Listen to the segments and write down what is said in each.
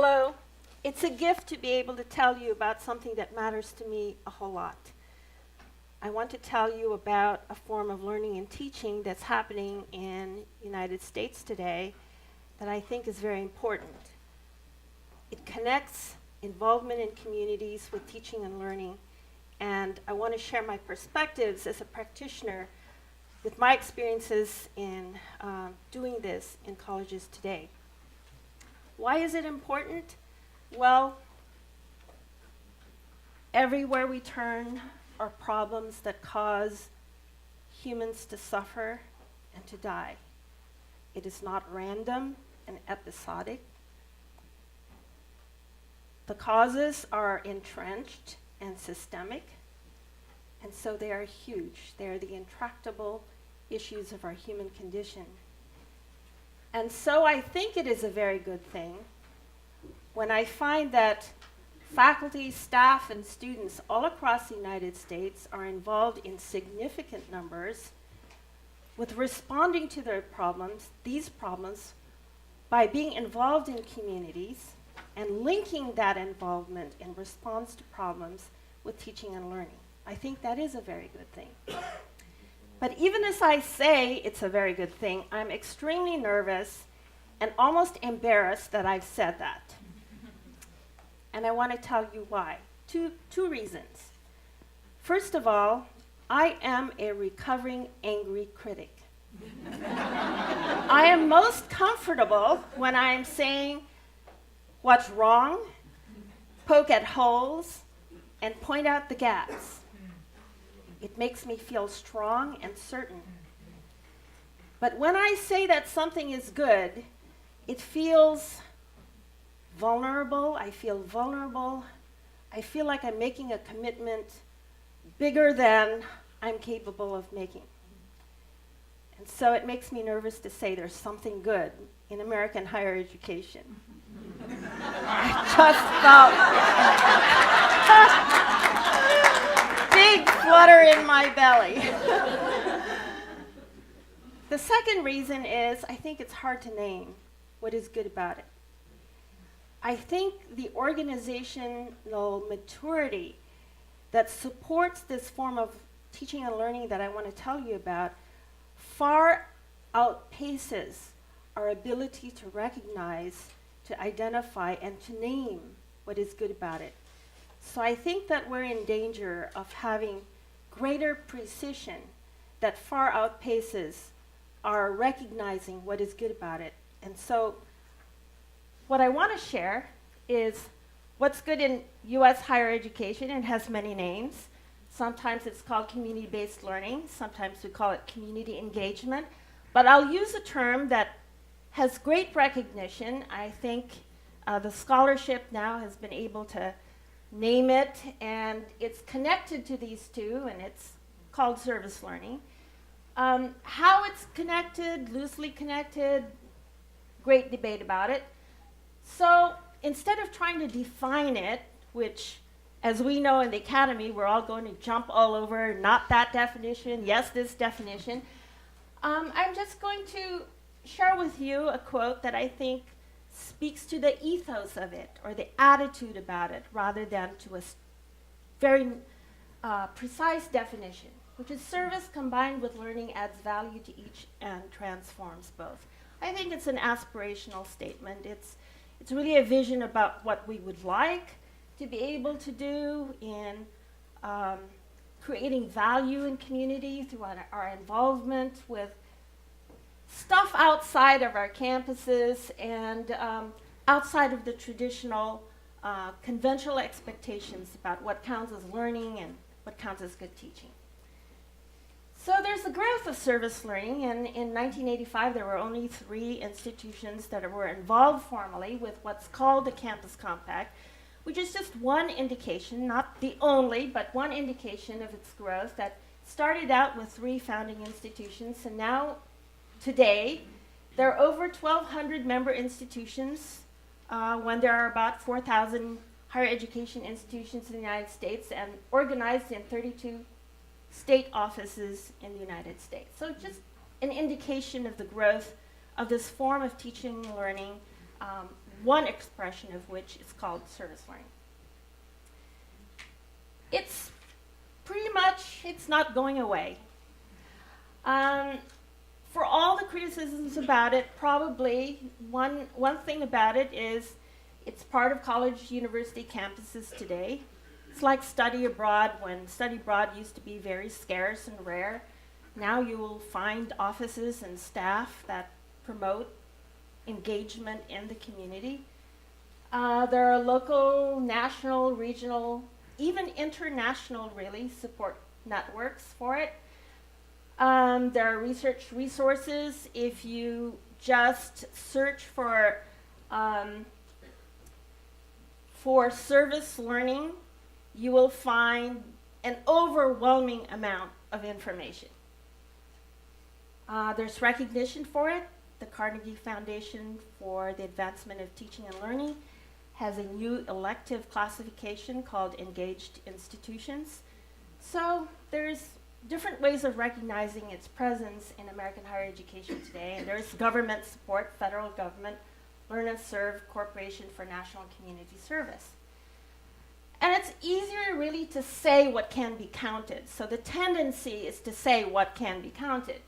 Hello. It's a gift to be able to tell you about something that matters to me a whole lot. I want to tell you about a form of learning and teaching that's happening in the United States today that I think is very important. It connects involvement in communities with teaching and learning, and I want to share my perspectives as a practitioner with my experiences in doing this in colleges today. Why is it important? Well, everywhere we turn are problems that cause humans to suffer and to die. It is not random and episodic. The causes are entrenched and systemic, and so they are huge. They are the intractable issues of our human condition. And so I think it is a very good thing when I find that faculty, staff, and students all across the United States are involved in significant numbers with responding to their problems, these problems, by being involved in communities and linking that involvement in response to problems with teaching and learning. I think that is a very good thing. But even as I say it's a very good thing, I'm extremely nervous and almost embarrassed that I've said that. And I want to tell you why. Two reasons. First of all, I am a recovering angry critic. I am most comfortable when I am saying what's wrong, poke at holes, and point out the gaps. It makes me feel strong and certain. But when I say that something is good, it feels vulnerable. I feel vulnerable. I feel like I'm making a commitment bigger than I'm capable of making. And so it makes me nervous to say there's something good in American higher education. I just felt big flutter in my belly. The second reason is I think it's hard to name what is good about it. I think the organizational maturity that supports this form of teaching and learning that I want to tell you about far outpaces our ability to recognize, to identify, and to name what is good about it. So I think that we're in danger of having greater precision that far outpaces our recognizing what is good about it. And so what I want to share is what's good in U.S. higher education. It has many names. Sometimes it's called community-based learning. Sometimes we call it community engagement. But I'll use a term that has great recognition. I think the scholarship now has been able to name it, and it's connected to these two, and it's called service learning. How it's connected, loosely connected, great debate about it. So instead of trying to define it, which as we know in the academy, we're all going to jump all over, not that definition, yes, this definition, I'm just going to share with you a quote that I think speaks to the ethos of it, or the attitude about it, rather than to a very precise definition, which is service combined with learning adds value to each and transforms both. I think it's an aspirational statement. It's really a vision about what we would like to be able to do in creating value in community through our involvement with stuff outside of our campuses and outside of the traditional conventional expectations about what counts as learning and what counts as good teaching. So there's the growth of service learning, and in 1985 there were only 3 institutions that were involved formally with what's called the Campus Compact, which is just one indication, not the only, but one indication of its growth, that started out with 3 founding institutions, and now, today, there are over 1,200 member institutions when there are about 4,000 higher education institutions in the United States and organized in 32 state offices in the United States. So just an indication of the growth of this form of teaching and learning one expression of which is called service learning. It's pretty much, it's not going away. For all the criticisms about it, probably one thing about it is it's part of college university campuses today. It's like study abroad, when study abroad used to be very scarce and rare. Now you will find offices and staff that promote engagement in the community. There are local, national, regional, even international, really, support networks for it. There are research resources. If you just search for service learning, you will find an overwhelming amount of information. There's recognition for it. The Carnegie Foundation for the Advancement of Teaching and Learning has a new elective classification called Engaged Institutions. So there's different ways of recognizing its presence in American higher education today, and there's government support, federal government, Learn and Serve Corporation for National Community Service. And it's easier really to say what can be counted. So the tendency is to say what can be counted.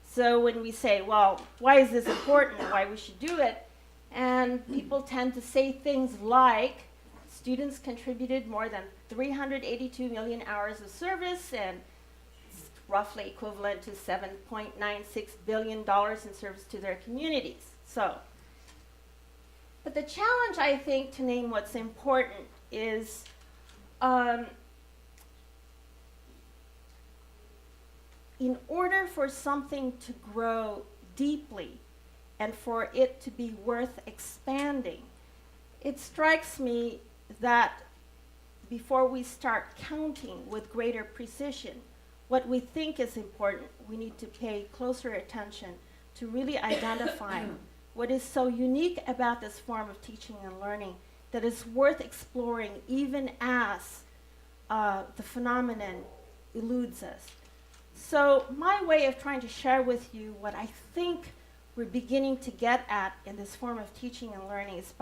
So when we say, well, why is this important, why we should do it, and people tend to say things like, students contributed more than 382 million hours of service, and it's roughly equivalent to $7.96 billion in service to their communities. So, but the challenge, I think, to name what's important is in order for something to grow deeply and for it to be worth expanding, it strikes me that before we start counting with greater precision what we think is important, we need to pay closer attention to really identify what is so unique about this form of teaching and learning that is worth exploring even as the phenomenon eludes us. So my way of trying to share with you what I think we're beginning to get at in this form of teaching and learning is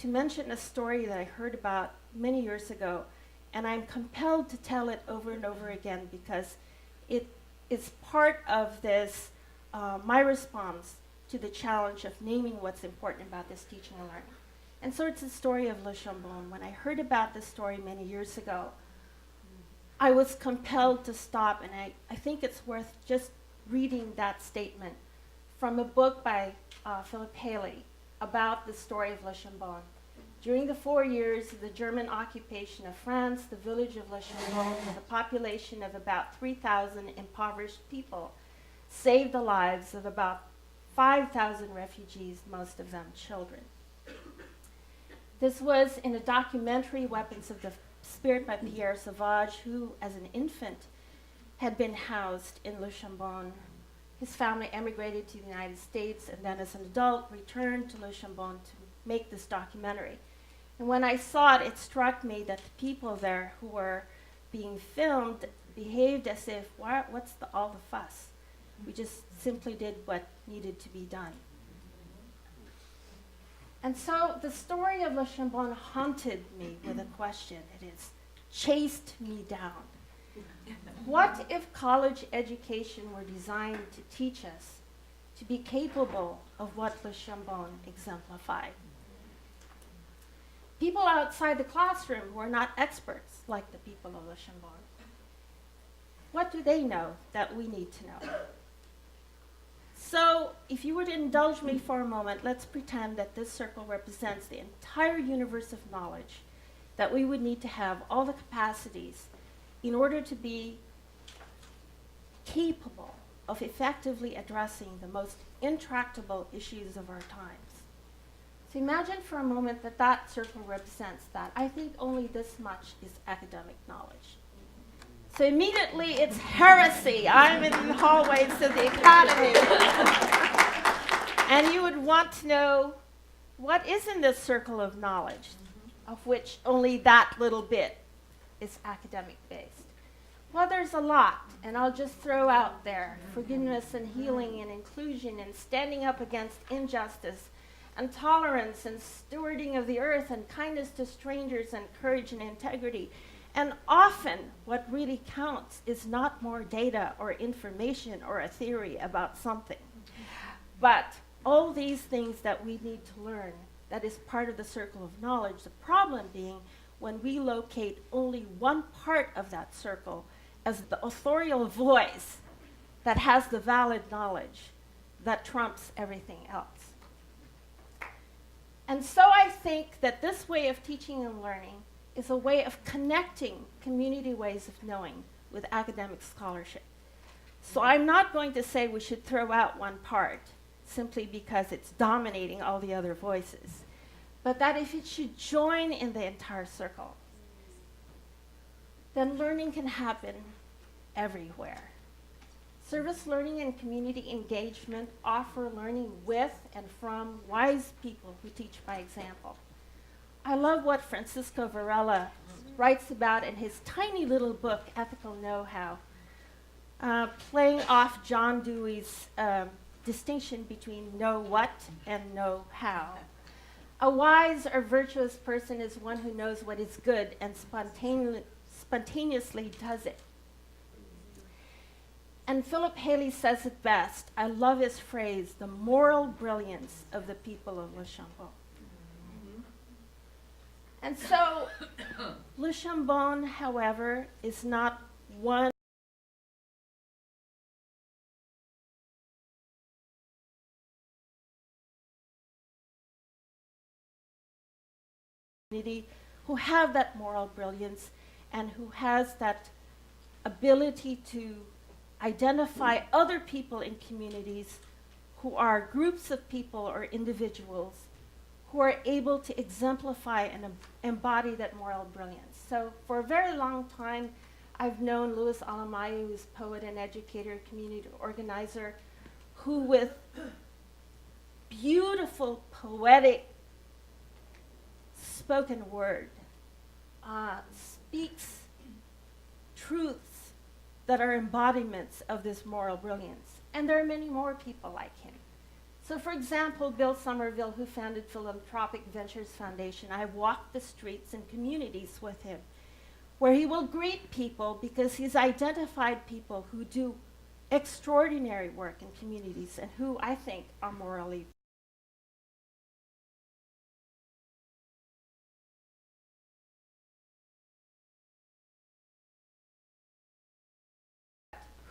to mention a story that I heard about many years ago, and I'm compelled to tell it over and over again because it is part of this, my response to the challenge of naming what's important about this teaching and learning. And so it's the story of Le Chambon. When I heard about this story many years ago, I was compelled to stop, and I think it's worth just reading that statement from a book by Philip Haley about the story of Le Chambon. During the 4 years of the German occupation of France, the village of Le Chambon, with a population of about 3,000 impoverished people, saved the lives of about 5,000 refugees, most of them children. This was in a documentary, Weapons of the Spirit, by Pierre Sauvage, who, as an infant, had been housed in Le Chambon. His family emigrated to the United States, and then as an adult, returned to Le Chambon to make this documentary. And when I saw it, it struck me that the people there who were being filmed behaved as if, what's all the fuss? We just simply did what needed to be done. And so the story of Le Chambon haunted me with a question. It has chased me down. What if college education were designed to teach us to be capable of what Le Chambon exemplified? People outside the classroom who are not experts like the people of Le Chambon, what do they know that we need to know? So if you were to indulge me for a moment, let's pretend that this circle represents the entire universe of knowledge that we would need to have all the capacities in order to be capable of effectively addressing the most intractable issues of our times. So imagine for a moment that that circle represents that. I think only this much is academic knowledge. So immediately it's heresy. I'm in the hallways of the academy. And you would want to know what is in this circle of knowledge, of which only that little bit is academic based. Well, there's a lot, and I'll just throw out there forgiveness and healing and inclusion and standing up against injustice and tolerance and stewarding of the earth and kindness to strangers and courage and integrity. And often what really counts is not more data or information or a theory about something, but all these things that we need to learn that is part of the circle of knowledge. The problem being when we locate only one part of that circle as the authorial voice that has the valid knowledge that trumps everything else. And so I think that this way of teaching and learning is a way of connecting community ways of knowing with academic scholarship. So I'm not going to say we should throw out one part simply because it's dominating all the other voices, but that if it should join in the entire circle, then learning can happen everywhere. Service learning and community engagement offer learning with and from wise people who teach by example. I love what Francisco Varela writes about in his tiny little book, Ethical Know-How, playing off John Dewey's distinction between know what and know how. A wise or virtuous person is one who knows what is good and spontaneously does it. And Philip Haley says it best. I love his phrase, the moral brilliance of the people of Le Chambon. And so, Le Chambon, however, is not one community who have that moral brilliance and who has that ability to identify other people in communities who are groups of people or individuals who are able to exemplify and embody that moral brilliance. So for a very long time, I've known Luis Alamayo, who's a poet and educator, community organizer, who with beautiful, poetic, spoken word speaks truths that are embodiments of this moral brilliance. And there are many more people like him. So for example, Bill Somerville, who founded Philanthropic Ventures Foundation, I walked the streets and communities with him, where he will greet people because he's identified people who do extraordinary work in communities and who I think are morally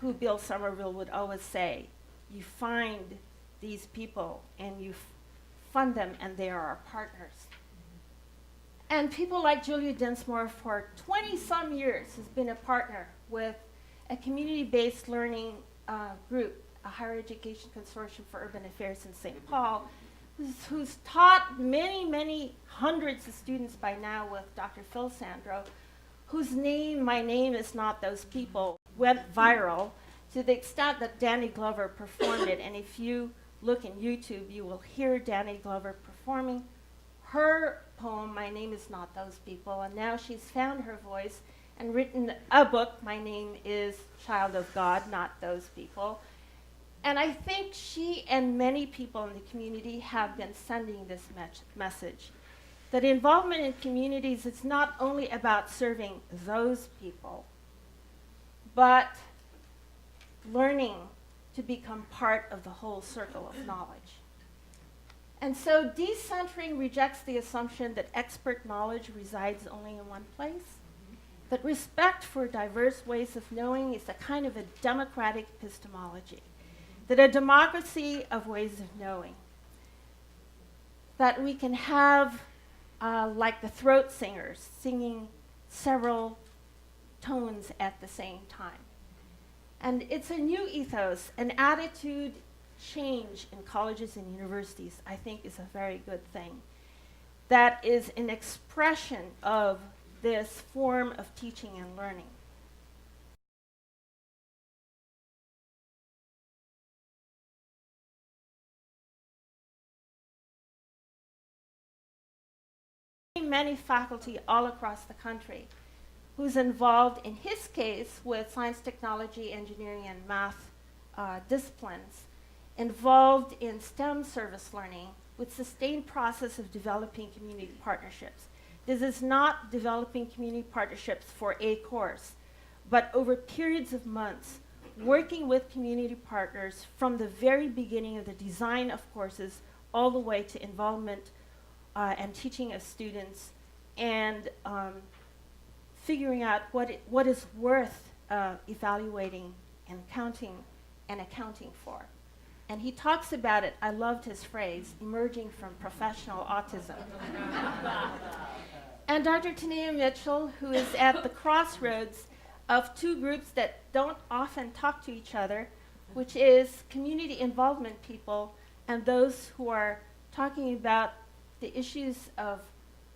who Bill Somerville would always say, you find these people and you fund them and they are our partners. And people like Julia Dinsmore for 20-some years has been a partner with a community-based learning group, a higher education consortium for urban affairs in St. Paul, who's taught many, many hundreds of students by now with Dr. Phil Sandro, whose name, My Name Is Not Those People, went viral to the extent that Danny Glover performed it. And if you look in YouTube, you will hear Danny Glover performing her poem, My Name Is Not Those People. And now she's found her voice and written a book, My Name Is Child of God, Not Those People. And I think she and many people in the community have been sending this message, that involvement in communities is not only about serving those people, but learning to become part of the whole circle of knowledge. And so decentering rejects the assumption that expert knowledge resides only in one place, that respect for diverse ways of knowing is a kind of a democratic epistemology, that a democracy of ways of knowing, that we can have like the throat singers singing several tones at the same time. And it's a new ethos, an attitude change in colleges and universities, I think is a very good thing. That is an expression of this form of teaching and learning. Many faculty all across the country who's involved, in his case, with science, technology, engineering, and math disciplines, involved in STEM service learning with sustained process of developing community partnerships. This is not developing community partnerships for a course, but over periods of months, working with community partners from the very beginning of the design of courses all the way to involvement and teaching of students, and figuring out what is worth evaluating and accounting for. And he talks about it, I loved his phrase, emerging from professional autism. And Dr. Tanea Mitchell, who is at the crossroads of two groups that don't often talk to each other, which is community involvement people and those who are talking about the issues of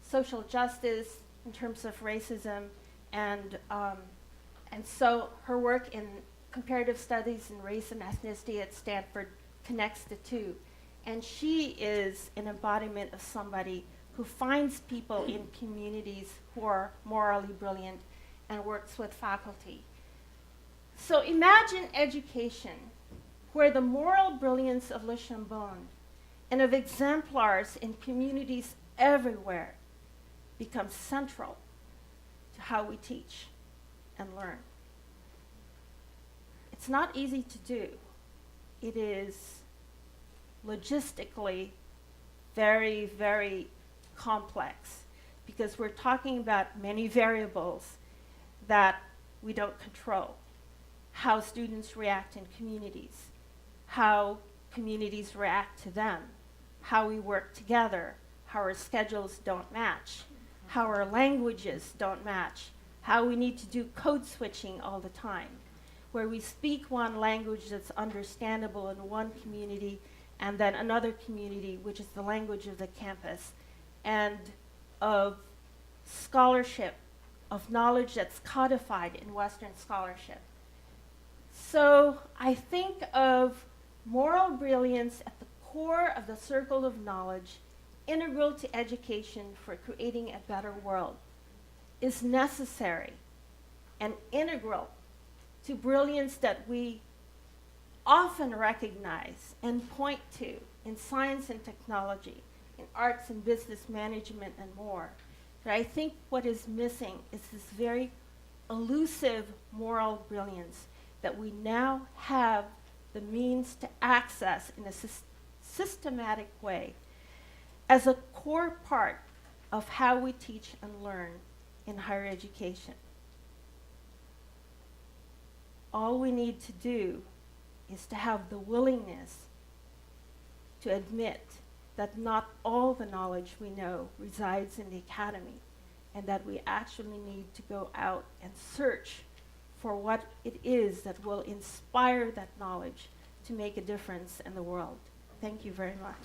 social justice in terms of racism, and so her work in comparative studies in race and ethnicity at Stanford connects the two. And she is an embodiment of somebody who finds people in communities who are morally brilliant and works with faculty. So imagine education where the moral brilliance of Le Chambon and of exemplars in communities everywhere becomes central to how we teach and learn. It's not easy to do. It is logistically very, very complex because we're talking about many variables that we don't control. How students react in communities, how communities react to them, how we work together, how our schedules don't match, how our languages don't match, how we need to do code switching all the time, where we speak one language that's understandable in one community and then another community, which is the language of the campus, and of scholarship, of knowledge that's codified in Western scholarship. So I think of moral brilliance at the core of the circle of knowledge, integral to education for creating a better world, is necessary and integral to brilliance that we often recognize and point to in science and technology, in arts and business management and more. But I think what is missing is this very elusive moral brilliance that we now have the means to access in a systematic way as a core part of how we teach and learn in higher education. All we need to do is to have the willingness to admit that not all the knowledge we know resides in the academy, and that we actually need to go out and search for what it is that will inspire that knowledge to make a difference in the world. Thank you very much.